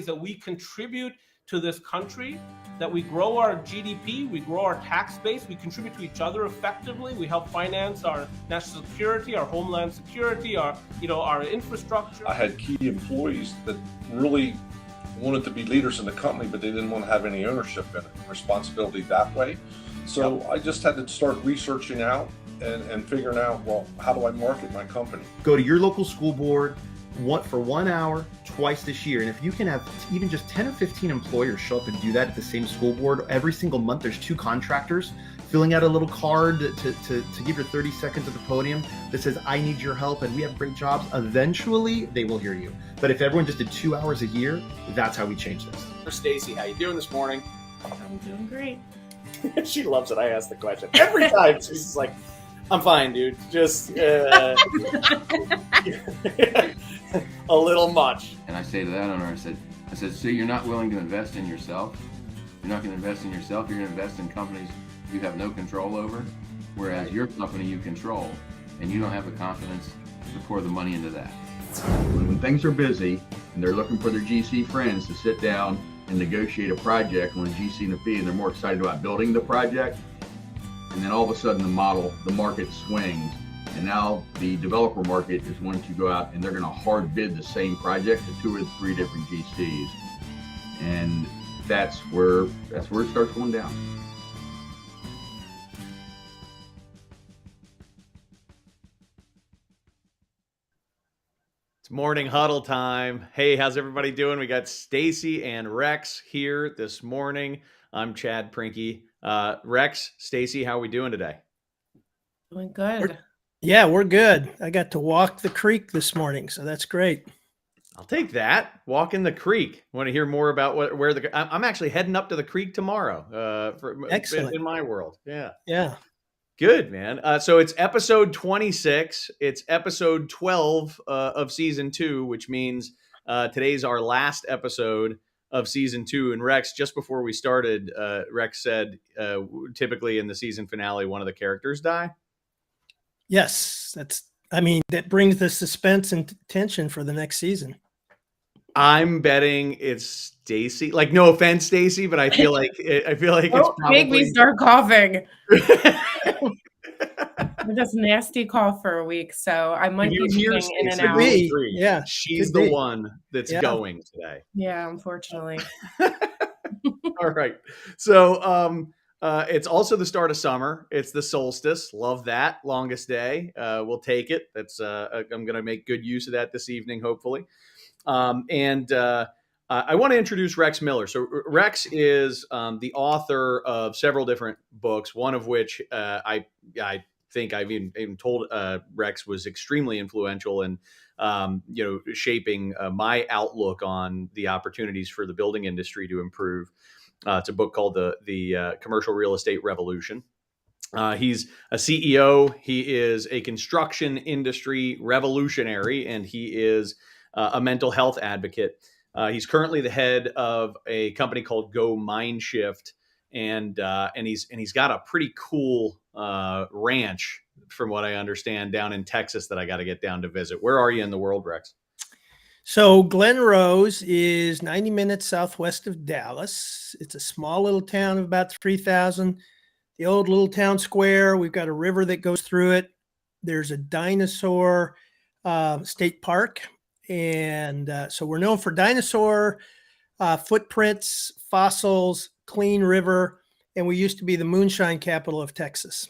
that we contribute to this country, that we grow our GDP, we grow our tax base, we contribute to each other effectively, we help finance our national security, our homeland security, our infrastructure. I had key employees that really wanted to be leaders in the company, but they didn't want to have any ownership in it, responsibility that way. So I just had to start researching out and figuring out, well, how do I market my company? Go to your local school board for 1 hour twice this year. And if you can have even just 10 or 15 employers show up and do that at the same school board every single month, there's 2 contractors filling out a little card to give your 30 seconds at the podium that says, I need your help and we have great jobs. Eventually they will hear you. But if everyone just did 2 hours a year, that's how we change this. Stacy, how you doing this morning? I'm doing great. She loves it. I ask the question every time. She's just like, I'm fine, dude. Just a little much. And I say to that owner, I said, so you're not willing to invest in yourself? You're not going to invest in yourself. You're going to invest in companies you have no control over, whereas your company you control, and you don't have the confidence to pour the money into that. When things are busy and they're looking for their GC friends to sit down and negotiate a project on a GC and a fee, and they're more excited about building the project, and then all of a sudden the market swings, and now the developer market is wanting to go out and they're going to hard bid the same project to 2 or 3 different GCs, and that's where it starts going down. It's morning huddle time. Hey, how's everybody doing? We got Stacy and Rex here this morning. I'm Chad Prinky. Rex, Stacy, how are we doing today? Doing good. We're good. I got to walk the creek this morning, so that's great. I'll take that. Walking the creek. Want to hear more about I'm actually heading up to the creek tomorrow. Excellent. In my world. Yeah. Yeah. Good, man. So it's episode 26. It's episode 12 of season 2, which means today's our last episode of season 2. And Rex, just before we started, Rex said typically in the season finale, one of the characters die. Yes, that brings the suspense and tension for the next season. I'm betting it's Stacy. Like, no offense, Stacy, but I feel like it's probably. Make me start coughing. This nasty cough for a week, so I might be moving in and out. Yeah, she's the one that's going today. Yeah, unfortunately. All right, so it's also the start of summer. It's the solstice. Love that. Longest day. We'll take it. That's I'm going to make good use of that this evening, hopefully. I want to introduce Rex Miller. So Rex is the author of several different books, one of which I think I've even told Rex was extremely influential in shaping my outlook on the opportunities for the building industry to improve. It's a book called the Commercial Real Estate Revolution. He's a CEO. He is a construction industry revolutionary, and he is a mental health advocate. He's currently the head of a company called Go Mindshift, and he's got a pretty cool ranch, from what I understand, down in Texas that I got to get down to visit. Where are you in the world, Rex? So Glen Rose is 90 minutes southwest of Dallas. It's a small little town of about 3,000. The old little town square. We've got a river that goes through it. There's a dinosaur state park. And so we're known for dinosaur footprints, fossils, clean river, and we used to be the moonshine capital of Texas.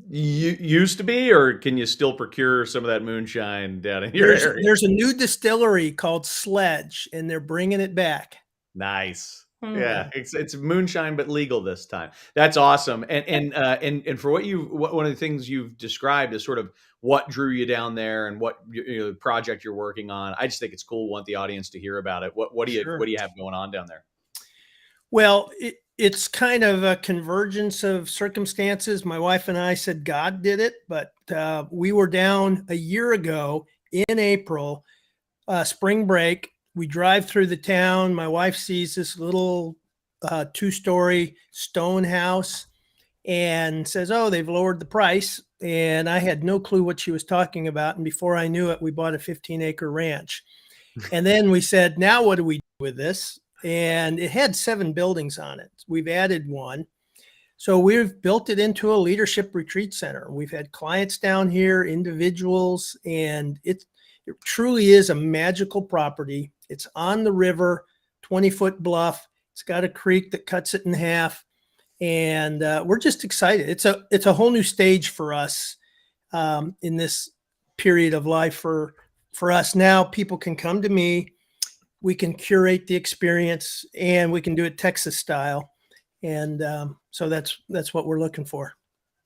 You used to be, or can you still procure some of that moonshine down in your area? There's a new distillery called Sledge, and they're bringing it back. Nice. Yeah, it's moonshine, but legal this time. That's awesome. And for one of the things you've described is sort of what drew you down there and what project you're working on. I just think it's cool. Want the audience to hear about it. What do you have going on down there? Well, it's kind of a convergence of circumstances. My wife and I said God did it, but we were down a year ago in April, spring break. We drive through the town. My wife sees this little 2-story stone house and says, oh, they've lowered the price. And I had no clue what she was talking about. And before I knew it, we bought a 15-acre ranch. And then we said, now what do we do with this, and it had 7 buildings on it. We've added one. So we've built it into a leadership retreat center. We've had clients down here, individuals, and it truly is a magical property. It's on the river, 20-foot bluff. It's got a creek that cuts it in half, and we're just excited. It's a whole new stage for us in this period of life. For us now, people can come to me. We can curate the experience, and we can do it Texas style. And so that's what we're looking for.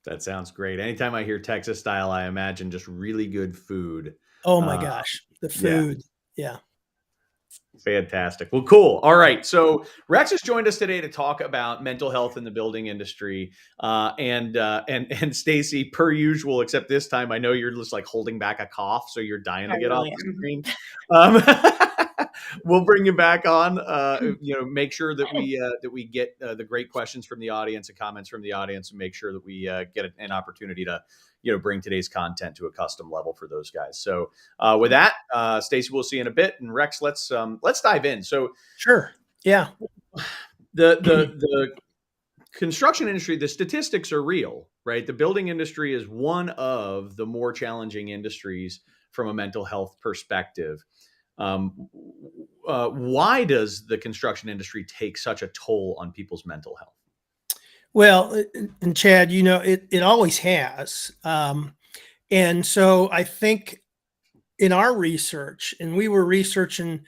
That sounds great. Anytime I hear Texas style, I imagine just really good food. Oh my gosh, the food. Yeah. Fantastic. Well, cool. All right. So Rex has joined us today to talk about mental health in the building industry. And Stacy, per usual, except this time, I know you're just like holding back a cough, so you're dying to get off the screen. We'll bring you back on. Make sure that we get the great questions from the audience and comments from the audience, and make sure that we get an opportunity to bring today's content to a custom level for those guys. So with that, Stacy, we'll see you in a bit. And Rex, let's dive in. So sure. Yeah. The construction industry, the statistics are real, right? The building industry is one of the more challenging industries from a mental health perspective. Why does the construction industry take such a toll on people's mental health? Well, and Chad, it always has. And so I think in our research, and we were researching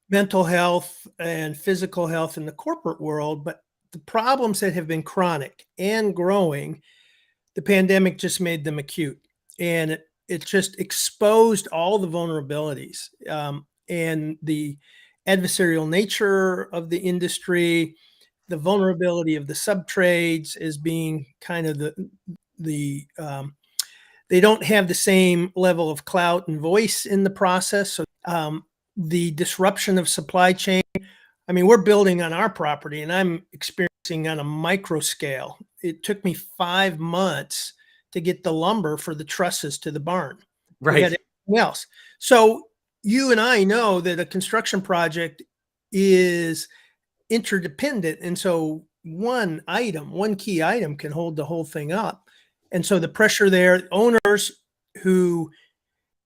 mental health and physical health in the corporate world, but the problems that have been chronic and growing, the pandemic just made them acute. And it just exposed all the vulnerabilities and the adversarial nature of the industry, the vulnerability of the subtrades as being kind of they don't have the same level of clout and voice in the process. So the disruption of supply chain. I mean, we're building on our property, and I'm experiencing on a micro scale. It took me 5 months to get the lumber for the trusses to the barn. Right. We had everything else. So you and I know that a construction project is interdependent. And so one key item can hold the whole thing up. And so the pressure there, owners who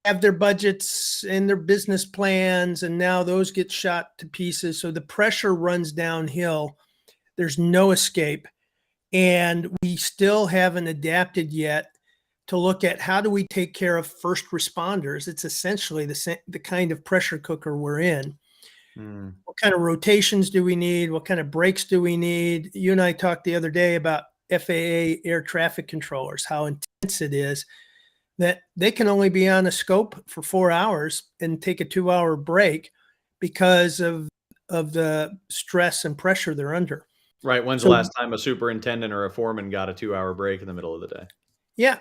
have their budgets and their business plans, and now those get shot to pieces. So the pressure runs downhill. There's no escape. And we still haven't adapted yet to look at how do we take care of first responders. It's essentially the kind of pressure cooker we're in. What kind of rotations do we need? What kind of breaks do we need? You and I talked the other day about FAA air traffic controllers, how intense it is that they can only be on a scope for 4 hours and take a 2-hour break because of the stress and pressure they're under. Right. When's the last time a superintendent or a foreman got a 2-hour break in the middle of the day? Yeah,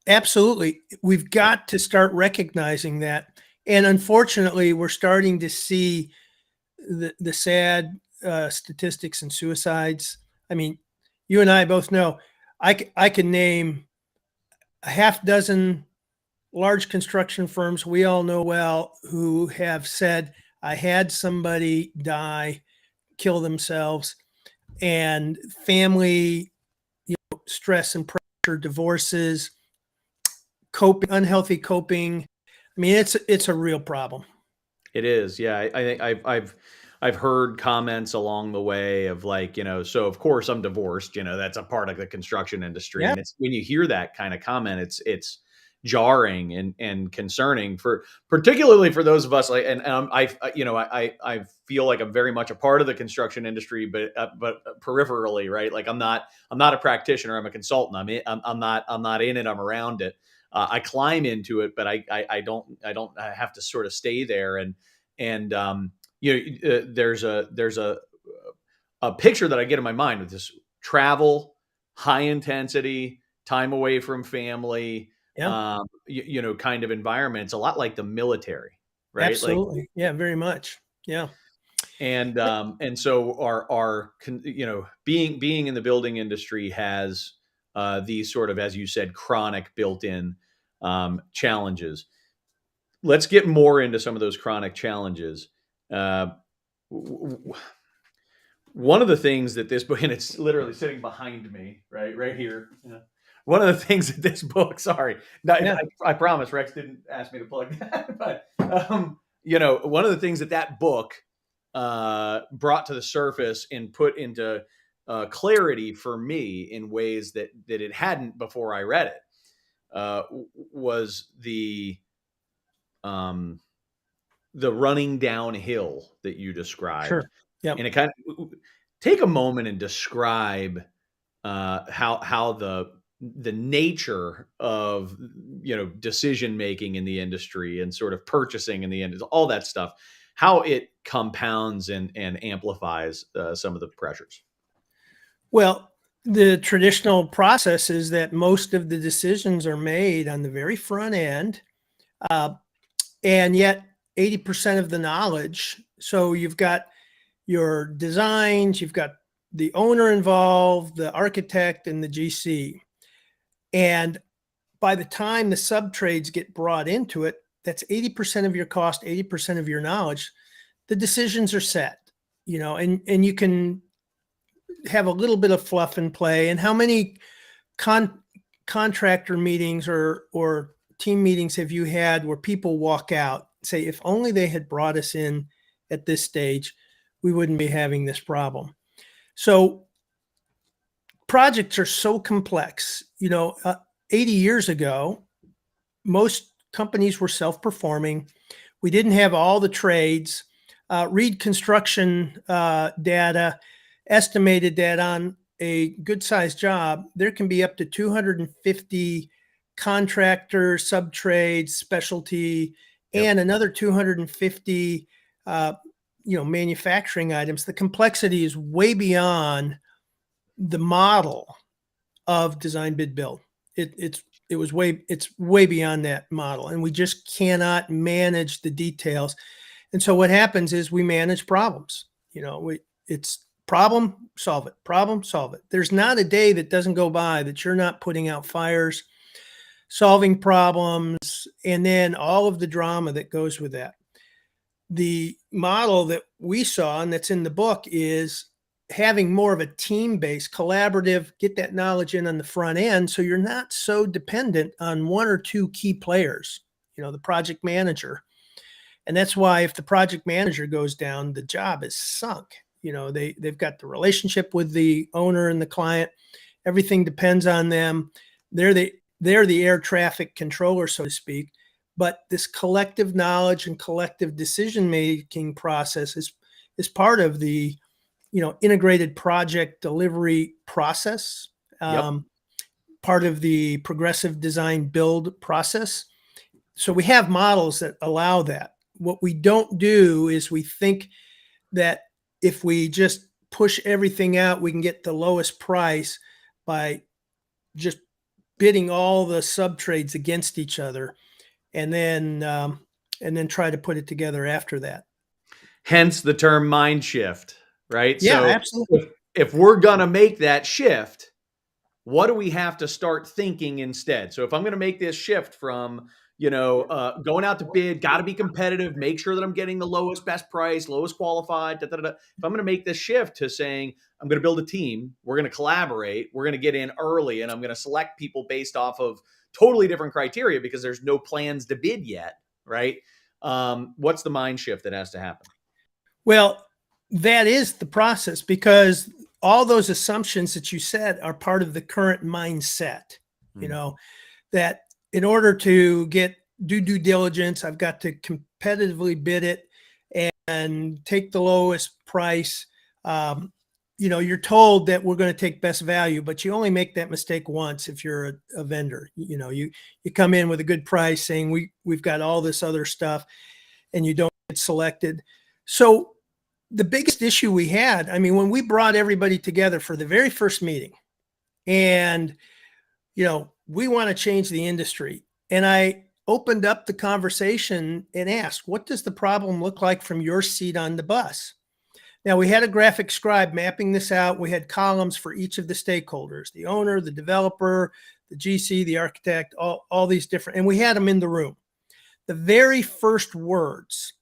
absolutely. We've got to start recognizing that. And unfortunately, we're starting to see the sad statistics and suicides. I mean, you and I both know I can name a half dozen large construction firms we all know well who have said, I had somebody die, kill themselves, and family stress and pressure, divorces, unhealthy coping. I mean, it's a real problem. It is. Yeah. I think I've heard comments along the way of like, so of course I'm divorced, that's a part of the construction industry. Yeah. And it's when you hear that kind of comment, it's jarring and concerning particularly for those of us like, and I feel like I'm very much a part of the construction industry, but peripherally, right? Like I'm not a practitioner. I'm a consultant. I'm not in it. I'm around it. I climb into it, but I don't have to sort of stay there. There's a picture that I get in my mind with this travel, high intensity, time away from family, kind of environment. It's a lot like the military, right? Absolutely. Like, yeah, very much. Yeah. And so our being in the building industry has these sort of, as you said, chronic built-in challenges. Let's get more into some of those chronic challenges. one of the things that this book, and it's literally sitting behind me, right here. Yeah. One of the things that this book, sorry, I promise Rex didn't ask me to plug that, but one of the things that book brought to the surface and put into clarity for me in ways that it hadn't before I read it was the running downhill that you described. Sure. Yeah. And it kind of take a moment and describe how the nature of decision making in the industry and sort of purchasing in the end, all that stuff, how it compounds and amplifies some of the pressures. Well, the traditional process is that most of the decisions are made on the very front end, and yet 80% of the knowledge. So you've got your designs, you've got the owner involved, the architect, and the GC. And by the time the subtrades get brought into it, that's 80% of your cost, 80% of your knowledge. The decisions are set, and you can have a little bit of fluff and play. And how many contractor meetings or team meetings have you had where people walk out, say, if only they had brought us in at this stage, we wouldn't be having this problem. So projects are so complex. 80 years ago, most companies were self-performing. We didn't have all the trades. Read construction data estimated that on a good-sized job, there can be up to 250 contractors, sub-trades, specialty, and another 250 manufacturing items. The complexity is way beyond the model of design, bid, build. It's way beyond that model, and we just cannot manage the details. And so what happens is we manage problems. It's problem, solve it, problem, solve it. There's not a day that doesn't go by that you're not putting out fires, solving problems, and then all of the drama that goes with that. The model that we saw and that's in the book is having more of a team-based, collaborative, get that knowledge in on the front end so you're not so dependent on one or two key players, the project manager. And that's why if the project manager goes down, the job is sunk. They've got the relationship with the owner and the client. Everything depends on them. They're the air traffic controller, so to speak. But this collective knowledge and collective decision-making process is part of the integrated project delivery process, part of the progressive design build process. So we have models that allow that. What we don't do is we think that if we just push everything out, we can get the lowest price by just bidding all the sub trades against each other, and then try to put it together after that. Hence the term mind shift, right? Yeah, so absolutely. If we're going to make that shift, what do we have to start thinking instead? So if I'm going to make this shift from, going out to bid, got to be competitive, make sure that I'm getting the lowest, best price, lowest qualified, If I'm going to make this shift to saying, I'm going to build a team, we're going to collaborate, we're going to get in early, and I'm going to select people based off of totally different criteria because there's no plans to bid yet, right? What's the mind shift that has to happen? Well, that is the process, because all those assumptions that you said are part of the current mindset, that in order to do due diligence, I've got to competitively bid it and take the lowest price. You're told that we're going to take best value, but you only make that mistake once if you're a vendor. You come in with a good price saying we've got all this other stuff, and you don't get selected. So the biggest issue we had, when we brought everybody together for the very first meeting, and we want to change the industry, and I opened up the conversation and asked, what does the problem look like from your seat on the bus? Now, we had a graphic scribe mapping this out. We had columns for each of the stakeholders, the owner, the developer, the GC, the architect, all these different, and we had them in the room. The very first words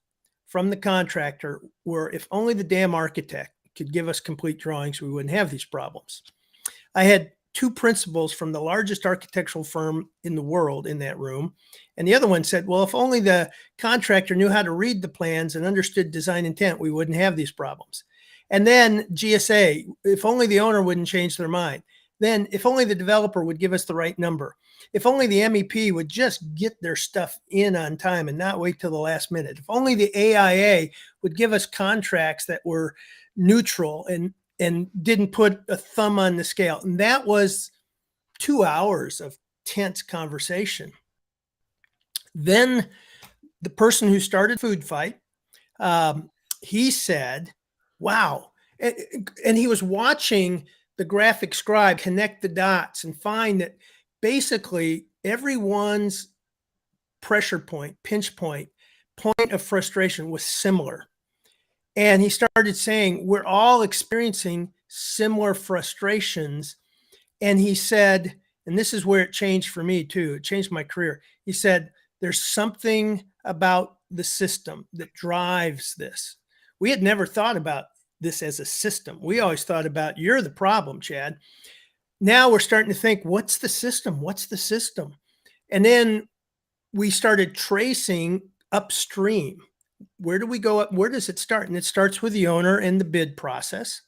from the contractor were, if only the damn architect could give us complete drawings, we wouldn't have these problems. I had two principals from the largest architectural firm in the world in that room. And the other one said, well, if only the contractor knew how to read the plans and understood design intent, we wouldn't have these problems. And then GSA, if only the owner wouldn't change their mind. Then if only the developer would give us the right number. If only the MEP would just get their stuff in on time and not wait till the last minute. If only the AIA would give us contracts that were neutral and didn't put a thumb on the scale. And that was 2 hours of tense conversation. Then the person who started Food Fight, he said, wow. And he was watching the graphic scribe connect the dots and find that basically everyone's pressure point, pinch point of frustration was similar. And he started saying, we're all experiencing similar frustrations. And he said, and this is where it changed for me too, it changed my career. He said, there's something about the system that drives this. We had never thought about this as a system. We always thought about, you're the problem, Chad. Now we're starting to think, what's the system? What's the system? And then we started tracing upstream. Where do we go up? Where does it start? And it starts with the owner and the bid process.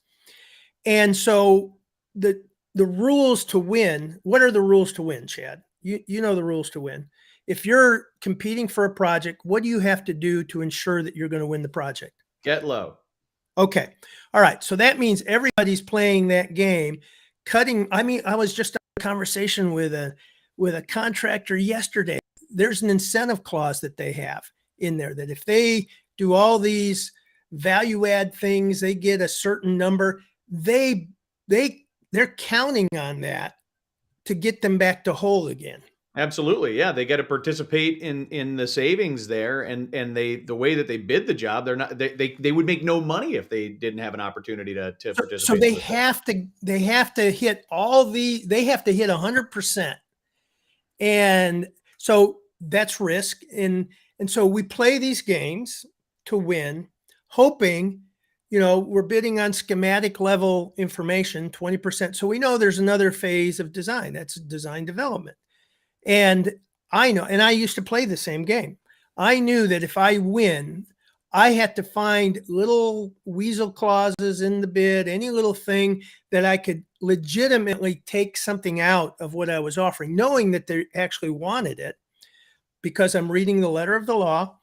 And so the rules to win, what are the rules to win, Chad? You know the rules to win. If you're competing for a project, what do you have to do to ensure that you're going to win the project? Get low. Okay. All right. So that means everybody's playing that game, cutting. I mean, I was just in a conversation with a contractor yesterday. There's an incentive clause that they have in there that if they do all these value add things, they get a certain number. They're counting on that to get them back to whole again. Absolutely. Yeah. They got to participate in the savings there. And the way that they bid the job, they would make no money if they didn't have an opportunity to participate. So they have to hit they have to hit 100%. And so that's risk. And so we play these games to win, hoping, we're bidding on schematic level information, 20%. So we know there's another phase of design. That's design development. And I know, and I used to play the same game. I knew that if I win, I had to find little weasel clauses in the bid, any little thing that I could legitimately take something out of what I was offering, knowing that they actually wanted it because I'm reading the letter of the law.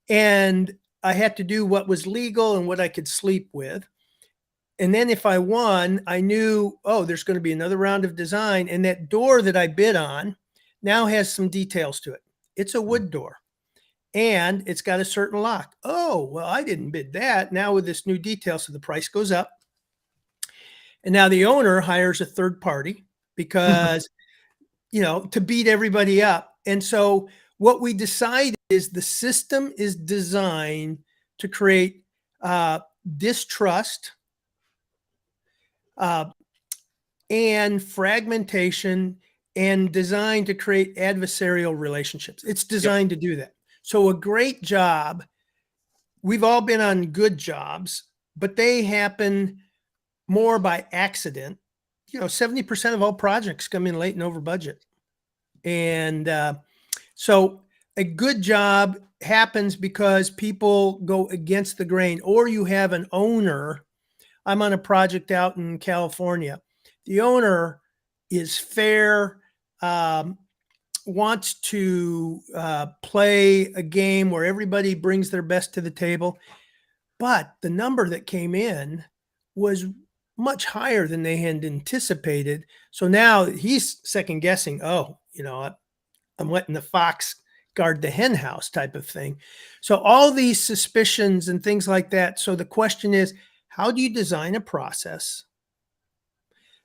And I had to do what was legal and what I could sleep with. And then if I won, I knew, there's going to be another round of design. And that door that I bid on now has some details to it. It's a wood door and it's got a certain lock. Oh, well, I didn't bid that. Now with this new detail, so the price goes up. And now the owner hires a third party because, to beat everybody up. And so what we decided is the system is designed to create distrust and fragmentation and designed to create adversarial relationships. It's designed to do that. So a great job, we've all been on good jobs, but they happen more by accident. 70% of all projects come in late and over budget. And so a good job happens because people go against the grain, or you have an owner. I'm on a project out in California. The owner is fair, wants to play a game where everybody brings their best to the table. But the number that came in was much higher than they had anticipated. So now he's second guessing, I'm letting the fox guard the hen house type of thing. So all these suspicions and things like that. So the question is, how do you design a process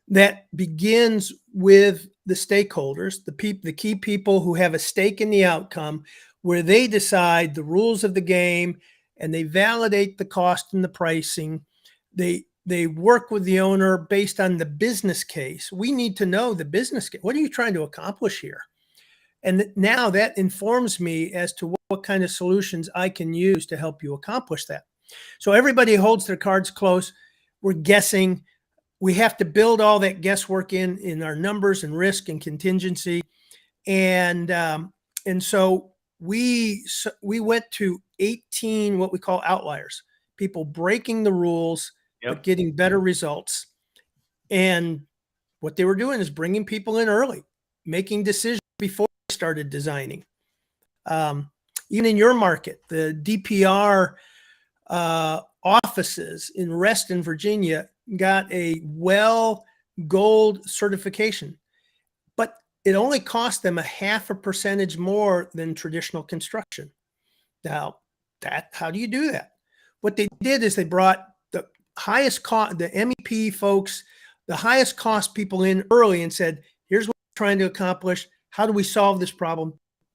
that begins with the stakeholders, the key people who have a stake in the outcome, where they decide the rules of the game and they validate the cost and the pricing. They work with the owner based on the business case. We need to know the business case. What are you trying to accomplish here? And now that informs me as to what what kind of solutions I can use to help you accomplish that. So everybody holds their cards close. We're guessing. We have to build all that guesswork in our numbers and risk and contingency. And so we went to 18 what we call outliers, people breaking the rules, but getting better results. And what they were doing is bringing people in early, making decisions before they started designing. Even in your market, the DPR offices in Reston, Virginia, got a WELL Gold certification, but it only cost them 0.5% more than traditional construction. Now, how do you do that? What they did is they brought the highest cost, the MEP folks, the highest cost people in early and said, here's what we're trying to accomplish. How do we solve this problem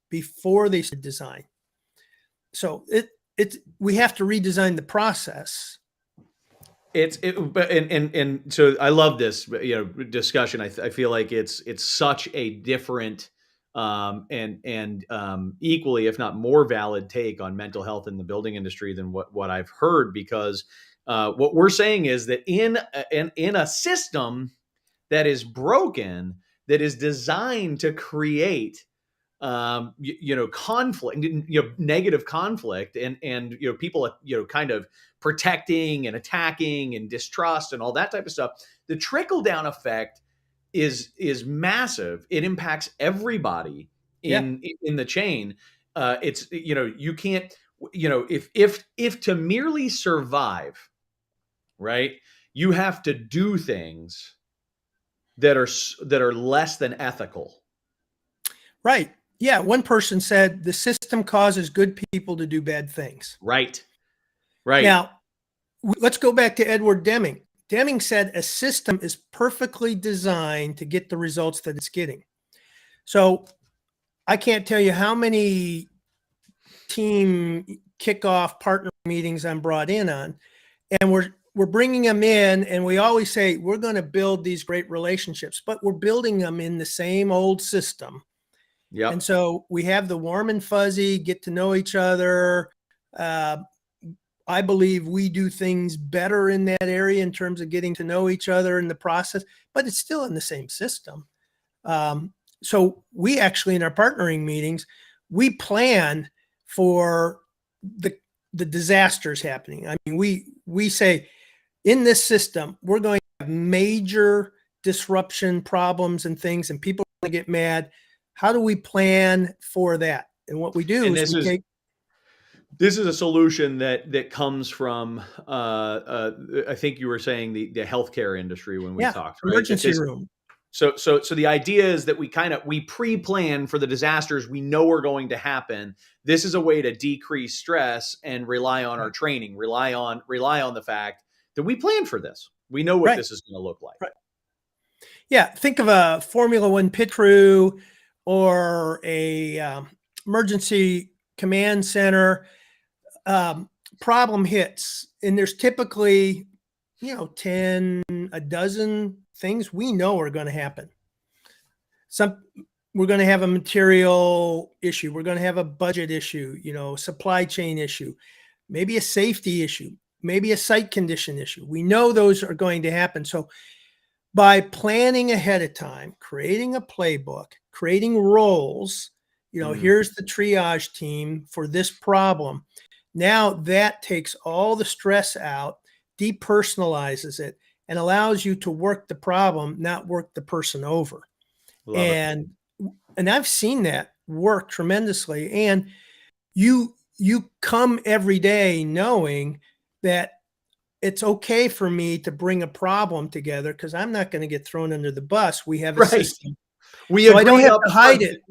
before they design? So we have to redesign the process. So I love this, discussion. I feel like it's such a different and equally, if not more valid take on mental health in the building industry than what I've heard, because what we're saying is that in a system that is broken, that is designed to create conflict, negative conflict, and people, kind of protecting and attacking and distrust and all that type of stuff. The trickle down effect is massive. It impacts everybody in the chain. It's, you can't, if to merely survive, right, you have to do things that are less than ethical. Right. Yeah. One person said the system causes good people to do bad things. Right. Now, let's go back to Edward Deming. Deming said a system is perfectly designed to get the results that it's getting. So I can't tell you how many team kickoff partner meetings I'm brought in on, and we're bringing them in, and we always say we're going to build these great relationships, but we're building them in the same old system. Yeah. And so we have the warm and fuzzy, get to know each other. I believe we do things better in that area in terms of getting to know each other in the process, but it's still in the same system. So we actually, in our partnering meetings, we plan for the disasters happening. I mean, we say in this system, we're going to have major disruption problems and things, and people are going to get mad. How do we plan for that? And what we do this is a solution that comes from, I think you were saying the healthcare industry when we talked, right? Emergency room. So the idea is that we pre-plan for the disasters we know are going to happen. This is a way to decrease stress and rely on our training, rely on the fact that we plan for this. We know what this is going to look like. Right. Yeah. Think of a Formula One pit crew or a emergency command center. Problem hits, and there's typically, 10, a dozen things we know are going to happen. We're going to have a material issue. We're going to have a budget issue, supply chain issue, maybe a safety issue, maybe a site condition issue. We know those are going to happen. So by planning ahead of time, creating a playbook, creating roles, here's the triage team for this problem. Now that takes all the stress out, depersonalizes it, and allows you to work the problem, not work the person over. And I've seen that work tremendously. And you come every day knowing that it's okay for me to bring a problem together because I'm not going to get thrown under the bus. We have a system. I don't have to hide it.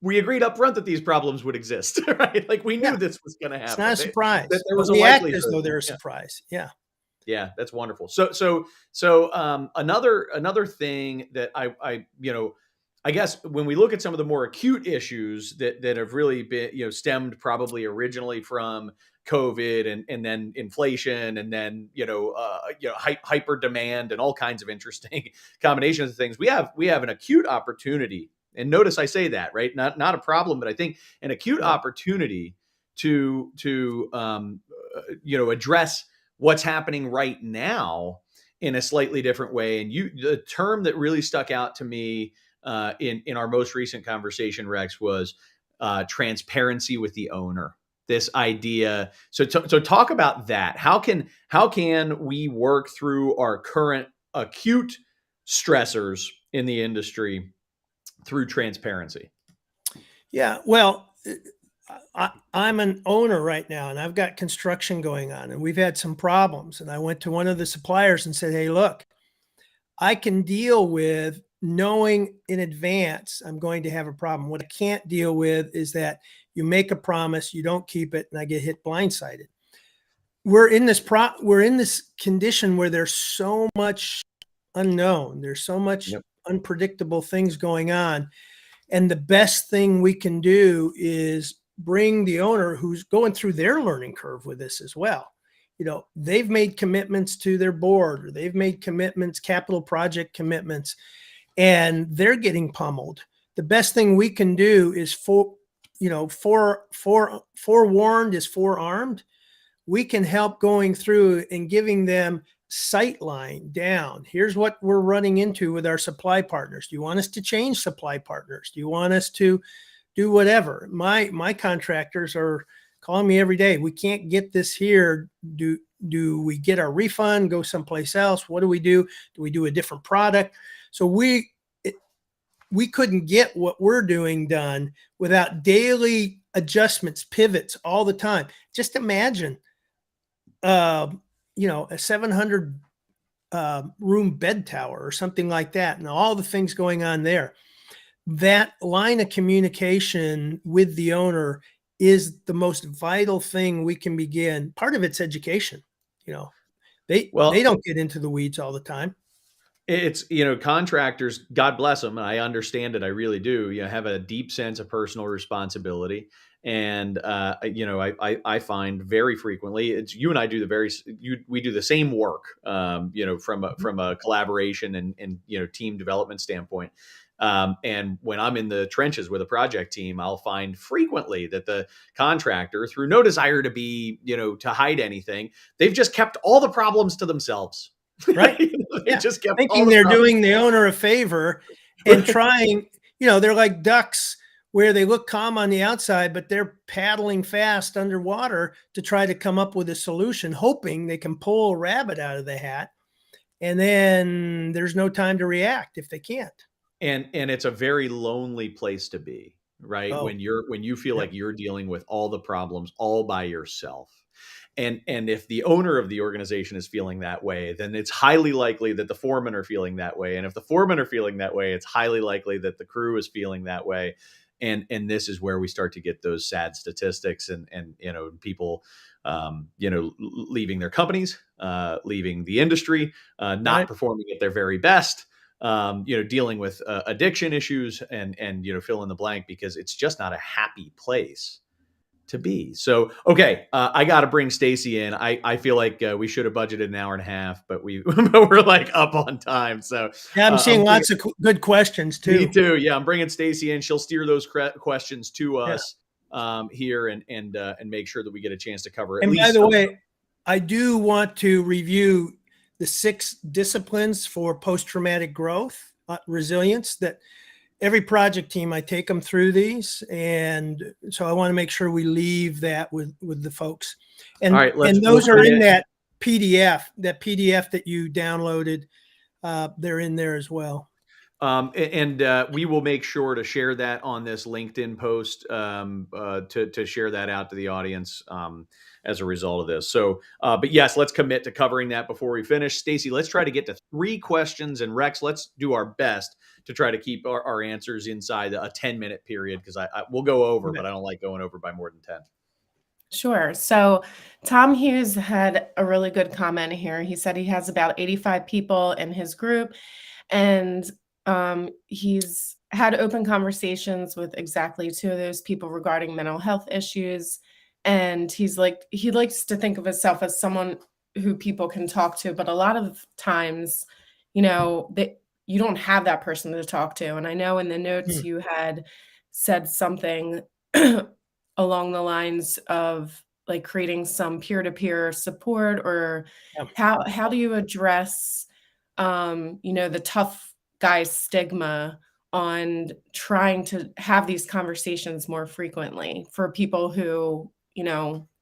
We agreed up front that these problems would exist, right? Like we knew this was going to happen. It's not a surprise. There was we act as though they're a surprise. Yeah. Yeah, that's wonderful. So another thing that I guess when we look at some of the more acute issues that have really been, stemmed probably originally from COVID and then inflation and then, hyper demand and all kinds of interesting combinations of things. We have an acute opportunity. And notice I say that, right? Not a problem, but I think an acute opportunity to address what's happening right now in a slightly different way. And the term that really stuck out to me in our most recent conversation, Rex, was transparency with the owner. This idea. So talk about that. How can we work through our current acute stressors in the industry through transparency? Yeah, well, I'm an owner right now, and I've got construction going on, and we've had some problems. And I went to one of the suppliers and said, "Hey, look, I can deal with knowing in advance I'm going to have a problem. What I can't deal with is that you make a promise, you don't keep it, and I get hit blindsided." We're in this condition where there's so much unknown. There's so much unpredictable things going on. And the best thing we can do is bring the owner who's going through their learning curve with this as well. They've made commitments to their board, or they've made commitments, capital project commitments, and they're getting pummeled. The best thing we can do is forewarned is forearmed. We can help going through and giving them sight line down. Here's what we're running into with our supply partners. Do you want us to change supply partners? Do you want us to do whatever? My contractors are calling me every day. We can't get this here. Do we get our refund, go someplace else? What do we do? Do we do a different product? So we couldn't get what we're doing done without daily adjustments, pivots all the time. Just imagine, a 700 room bed tower or something like that, and all the things going on there. That line of communication with the owner is the most vital thing we can begin. Part of it's education. They don't get into the weeds all the time. It's, contractors, God bless them, and I understand it, I really do, have a deep sense of personal responsibility. And, I find very frequently it's you and I do we do the same work, from a collaboration and team development standpoint. And when I'm in the trenches with a project team, I'll find frequently that the contractor, through no desire to be, to hide anything, they've just kept all the problems to themselves. Right. They just kept thinking they're doing the owner a favor and trying, they're like ducks where they look calm on the outside, but they're paddling fast underwater to try to come up with a solution, hoping they can pull a rabbit out of the hat. And then there's no time to react if they can't. And it's a very lonely place to be, right? Oh. When you feel like you're dealing with all the problems all by yourself. And if the owner of the organization is feeling that way, then it's highly likely that the foremen are feeling that way. And if the foremen are feeling that way, it's highly likely that the crew is feeling that way. And this is where we start to get those sad statistics and people, leaving their companies, leaving the industry, not performing at their very best, dealing with addiction issues and fill in the blank, because it's just not a happy place to be. So, okay. I got to bring Stacy in. I feel like we should have budgeted an hour and a half, but we're like up on time. So yeah, I'm seeing lots of good questions too. Me too. Yeah. I'm bringing Stacy in. She'll steer those questions to us here and make sure that we get a chance to cover it. And by the way, I do want to review the 6 disciplines for post-traumatic growth, resilience, that every project team, I take them through these. And so I want to make sure we leave that with the folks. And, and those are in that PDF that you downloaded. They're in there as well. We will make sure to share that on this LinkedIn post to share that out to the audience as a result of this. So, but yes, let's commit to covering that before we finish. Stacy, let's try to get to 3 questions, and Rex, let's do our best to try to keep our answers inside a 10-minute period, because we'll go over, but I don't like going over by more than 10. Sure. So Tom Hughes had a really good comment here. He said he has about 85 people in his group, and he's had open conversations with exactly 2 of those people regarding mental health issues. And he likes to think of himself as someone who people can talk to, but a lot of times, you don't have that person to talk to. And I know in the notes you had said something along the lines of like creating some peer-to-peer support, or Yeah. how do you address the tough guy stigma on trying to have these conversations more frequently for people who,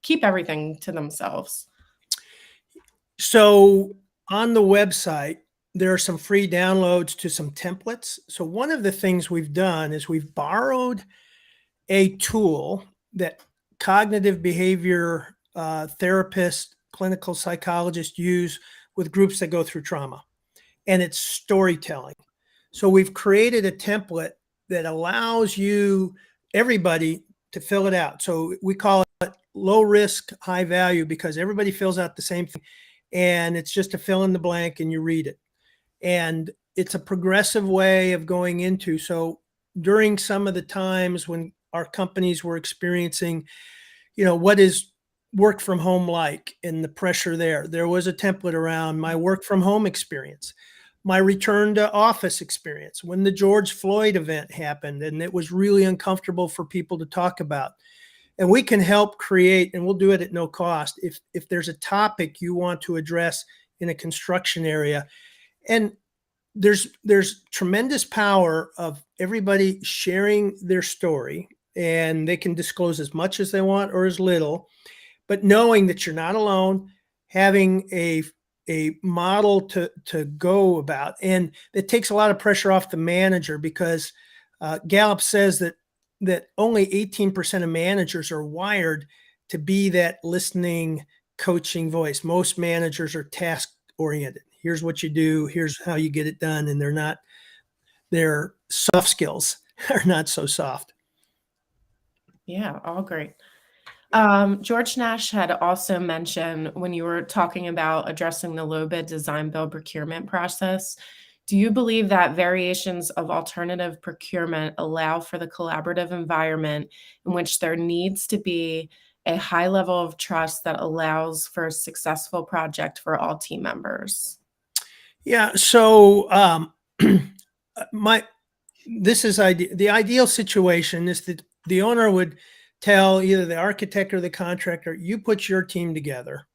keep everything to themselves? So on the website, there are some free downloads to some templates. So one of the things we've done is we've borrowed a tool that cognitive behavior therapists, clinical psychologists use with groups that go through trauma, and it's storytelling. So we've created a template that allows everybody to fill it out. So we call it low risk, high value, because everybody fills out the same thing, and it's just a fill in the blank and you read it. And it's a progressive way of going into. So during some of the times when our companies were experiencing, what is work from home like and the pressure there was a template around my work from home experience, my return to office experience, when the George Floyd event happened and it was really uncomfortable for people to talk about. And we can help create, and we'll do it at no cost, if there's a topic you want to address in a construction area. And there's tremendous power of everybody sharing their story, and they can disclose as much as they want or as little, but knowing that you're not alone, having a model to go about. And it takes a lot of pressure off the manager, because Gallup says that only 18% of managers are wired to be that listening, coaching voice. Most managers are task oriented. Here's what you do, here's how you get it done. And their soft skills are not so soft. Yeah, all great. George Nash had also mentioned, when you were talking about addressing the low bid design build procurement process, do you believe that variations of alternative procurement allow for the collaborative environment in which there needs to be a high level of trust that allows for a successful project for all team members? Yeah. So the ideal situation is that the owner would tell either the architect or the contractor, you put your team together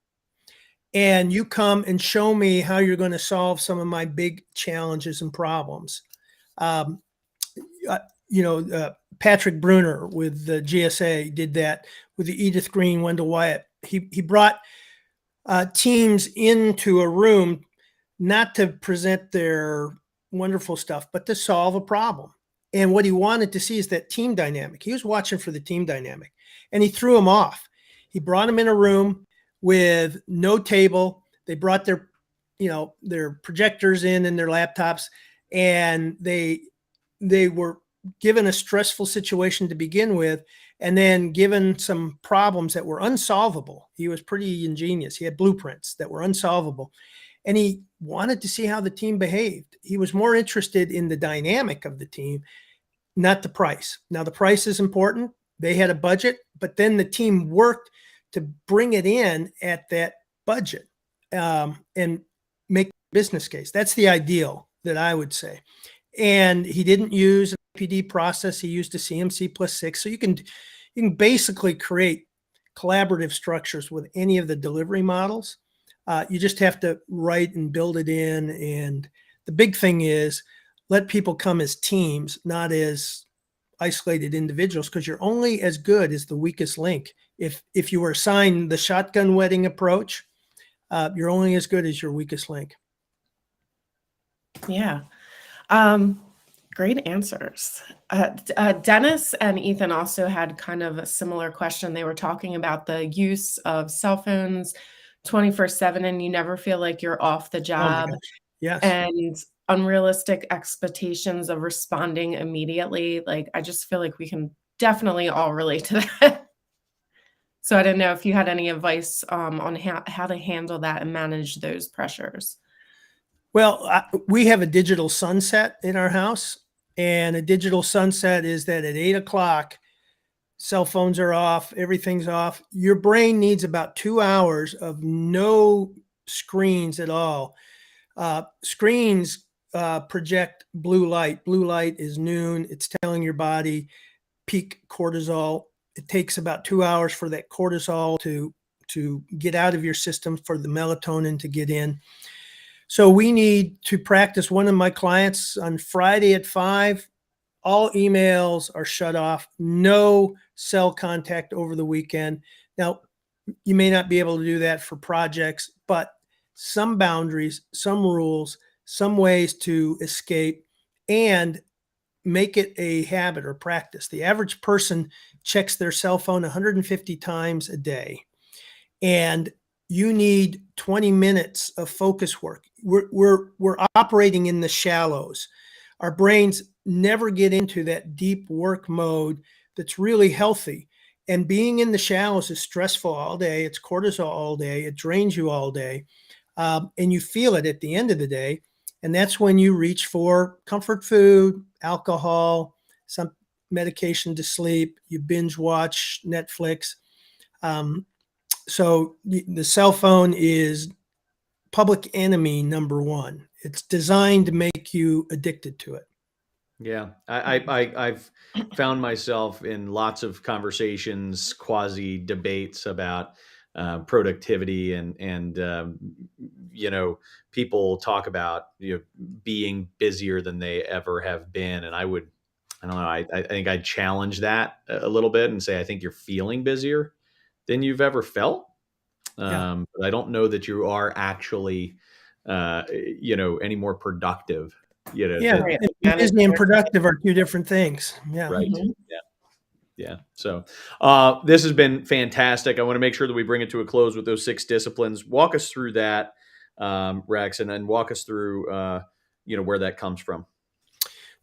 and you come and show me how you're going to solve some of my big challenges and problems. Patrick Bruner with the GSA did that with the Edith Green, Wendell Wyatt. He brought teams into a room not to present their wonderful stuff, but to solve a problem. And what he wanted to see is that team dynamic. He was watching for the team dynamic, and he threw them off. He brought them in a room with no table. They brought their projectors in and their laptops, and they were given a stressful situation to begin with, and then given some problems that were unsolvable. He was pretty ingenious. He had blueprints that were unsolvable, and he wanted to see how the team behaved. He was more interested in the dynamic of the team, not the price. Now, the price is important. They had a budget, but then the team worked to bring it in at that budget and make a business case. That's the ideal that I would say. And he didn't use an APD process. He used a CMC +6. So you can basically create collaborative structures with any of the delivery models. You just have to write and build it in. And the big thing is let people come as teams, not as isolated individuals, because you're only as good as the weakest link. If you were assigned the shotgun wedding approach, you're only as good as your weakest link. Yeah. Great answers. Dennis and Ethan also had kind of a similar question. They were talking about the use of cell phones 24/7, and you never feel like you're off the job. Oh my gosh. Yes. And unrealistic expectations of responding immediately. Like, I just feel like we can definitely all relate to that. So I didn't know if you had any advice on how to handle that and manage those pressures. Well, we have a digital sunset in our house, and a digital sunset is that at 8 o'clock, cell phones are off, everything's off. Your brain needs about 2 hours of no screens at all. Screens project blue light. Blue light is noon. It's telling your body peak cortisol. it takes about 2 hours for that cortisol to get out of your system, for the melatonin to get in. So we need to practice. One of my clients on Friday at 5, all emails are shut off, no cell contact over the weekend. Now, you may not be able to do that for projects, but some boundaries, some rules, some ways to escape and make it a habit or practice. The average person checks their cell phone 150 times a day, and you need 20 minutes of focus work. We're operating in the shallows. Our brains never get into that deep work mode that's really healthy. And being in the shallows is stressful all day. It's cortisol all day. It drains you all day. And you feel it at the end of the day. And that's when you reach for comfort food, alcohol, some medication to sleep. You binge watch Netflix. So the cell phone is public enemy number one. It's designed to make you addicted to it. Yeah, I've found myself in lots of conversations, quasi debates about productivity, and people talk about being busier than they ever have been, and I don't know, I think I'd challenge that a little bit and say I think you're feeling busier than you've ever felt. Yeah. But I don't know that you are actually any more productive. Yeah. Right. And busy and productive are two different things. Yeah. Right. Mhm. Yeah. So this has been fantastic. I want to make sure that we bring it to a close with those 6 disciplines. Walk us through that, Rex, and then walk us through, where that comes from.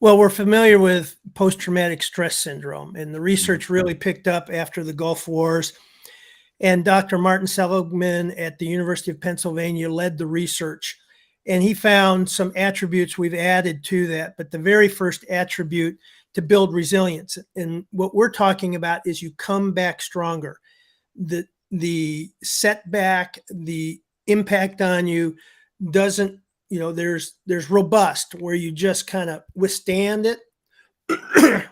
Well, we're familiar with post-traumatic stress syndrome, and the research really picked up after the Gulf Wars. And Dr. Martin Seligman at the University of Pennsylvania led the research. And he found some attributes we've added to that. But the very first attribute to build resilience, and what we're talking about is you come back stronger. The setback, the impact on you doesn't, there's robust where you just kind of withstand it.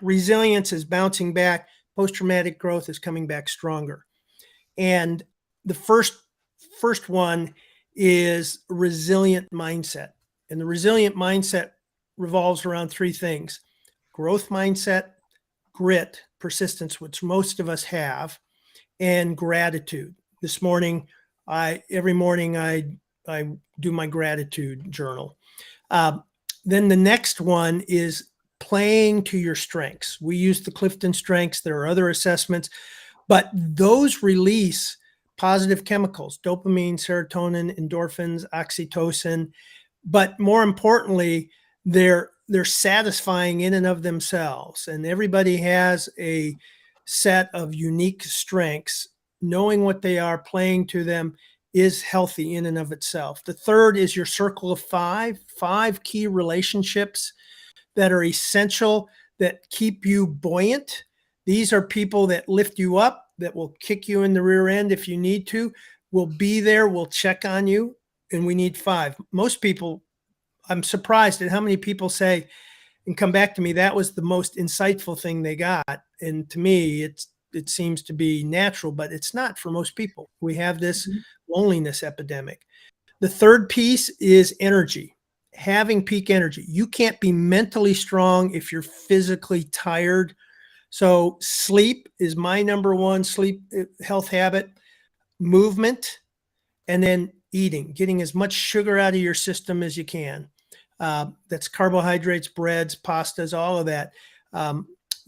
Resilience is bouncing back. Post-traumatic growth is coming back stronger. And the first one is resilient mindset. And the resilient mindset revolves around 3 things: growth mindset, grit, persistence, which most of us have, and gratitude. This morning, every morning I do my gratitude journal. Then the next one is playing to your strengths. We use the Clifton Strengths. There are other assessments, but those release positive chemicals: dopamine, serotonin, endorphins, oxytocin. But more importantly, they're satisfying in and of themselves. And everybody has a set of unique strengths. Knowing what they are, playing to them, is healthy in and of itself. The third is your circle of 5 key relationships that are essential, that keep you buoyant. These are people that lift you up, that will kick you in the rear end if you need to, will be there, will check on you. And we need 5. Most people, I'm surprised at how many people say and come back to me, that was the most insightful thing they got. And to me, it seems to be natural, but it's not for most people. We have this loneliness epidemic. The third piece is energy, having peak energy. You can't be mentally strong if you're physically tired. So sleep is my number one sleep health habit, movement, and then eating, getting as much sugar out of your system as you can. That's carbohydrates, breads, pastas, all of that.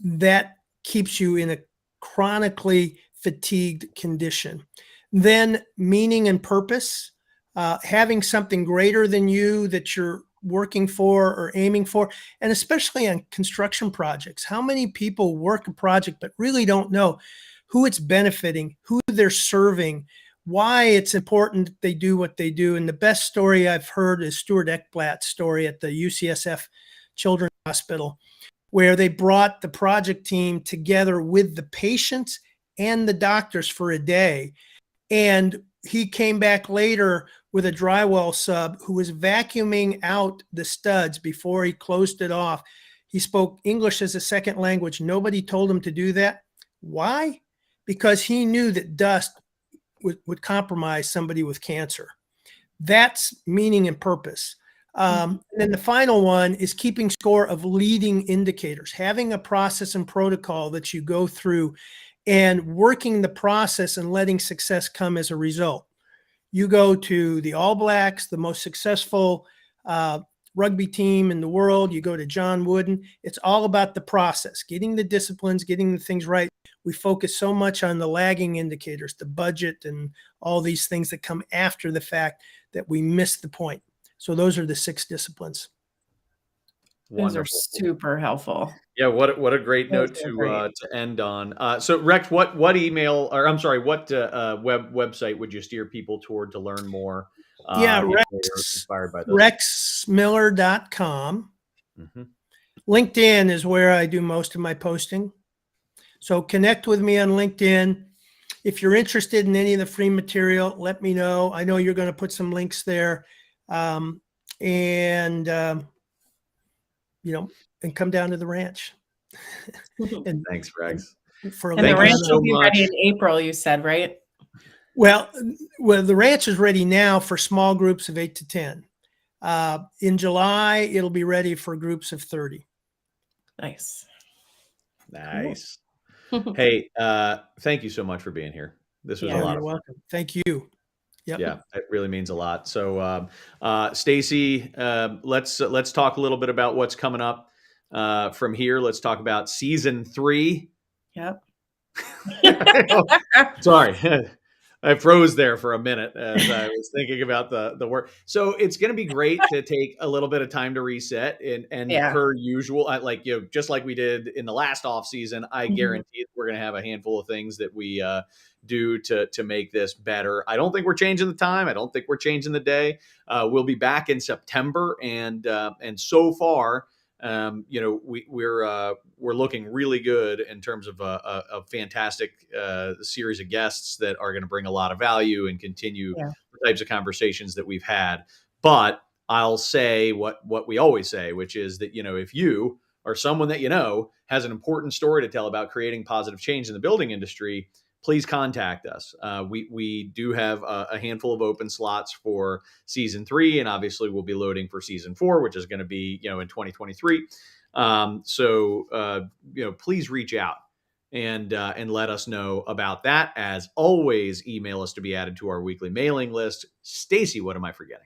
That keeps you in a chronically fatigued condition. Then meaning and purpose, having something greater than you that you're working for or aiming for, and especially on construction projects. How many people work a project but really don't know who it's benefiting, who they're serving, why it's important that they do what they do? And the best story I've heard is Stuart Ekblat's story at the UCSF Children's Hospital, where they brought the project team together with the patients and the doctors for a day. And he came back later with a drywall sub who was vacuuming out the studs before he closed it off. He spoke English as a second language. Nobody told him to do that. Why? because he knew that dust would compromise somebody with cancer. That's meaning and purpose. And then the final one is keeping score of leading indicators, having a process and protocol that you go through and working the process and letting success come as a result. You go to the All Blacks, the most successful rugby team in the world. You go to John Wooden. It's all about the process, getting the disciplines, getting the things right. We focus so much on the lagging indicators, the budget and all these things that come after the fact that we miss the point. So those are the 6 disciplines. Those are Wonderful. super helpful. Yeah, what a great Those note are great. to end on. So Rex, what email, or I'm sorry, what website would you steer people toward to learn more? Yeah, if they're inspired by those? rexmiller.com. Mm-hmm. LinkedIn is where I do most of my posting. So connect with me on LinkedIn. If you're interested in any of the free material, let me know. I know you're going to put some links there. And come down to the ranch. And Thanks, Rex. for a And the Thank you ranch so will be ready much. in April, you said, right? Well, the ranch is ready now for small groups of 8 to 10. In July, it'll be ready for groups of 30. Nice. Nice. Cool. Hey, thank you so much for being here. This was Yeah, a lot You're of fun. welcome. Thank you. Yep. Yeah, it really means a lot. So, Stacy, let's talk a little bit about what's coming up from here. Let's talk about season 3. Yep. Sorry, I froze there for a minute as I was thinking about the work. So it's going to be great to take a little bit of time to reset and Yeah. per usual, just like we did in the last off season, I guarantee that we're going to have a handful of things that we do to make this better. I don't think we're changing the time. I don't think we're changing the day. We'll be back in September, and so far, we're looking really good in terms of a fantastic series of guests that are going to bring a lot of value and continue the types of conversations that we've had. But I'll say what we always say, which is that, if you or someone that has an important story to tell about creating positive change in the building industry, please contact us. We do have a handful of open slots for season 3, and obviously we'll be loading for season 4, which is going to be, in 2023. So please reach out and let us know about that. As always, email us to be added to our weekly mailing list. Stacy, what am I forgetting?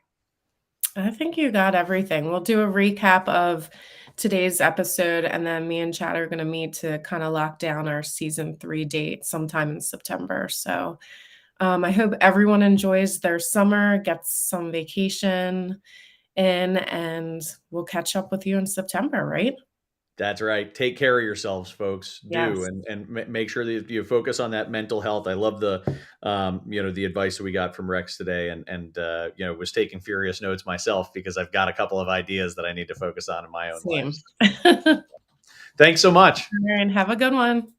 I think you got everything. We'll do a recap of today's episode, and then me and Chad are going to meet to kind of lock down our season 3 date sometime in September. So I hope everyone enjoys their summer, gets some vacation in, and we'll catch up with you in September, right? That's right. Take care of yourselves, folks. Yes. Do and make sure that you focus on that mental health. I love the the advice that we got from Rex today, and was taking furious notes myself because I've got a couple of ideas that I need to focus on in my own life. Same. Thanks so much. All right, have a good one.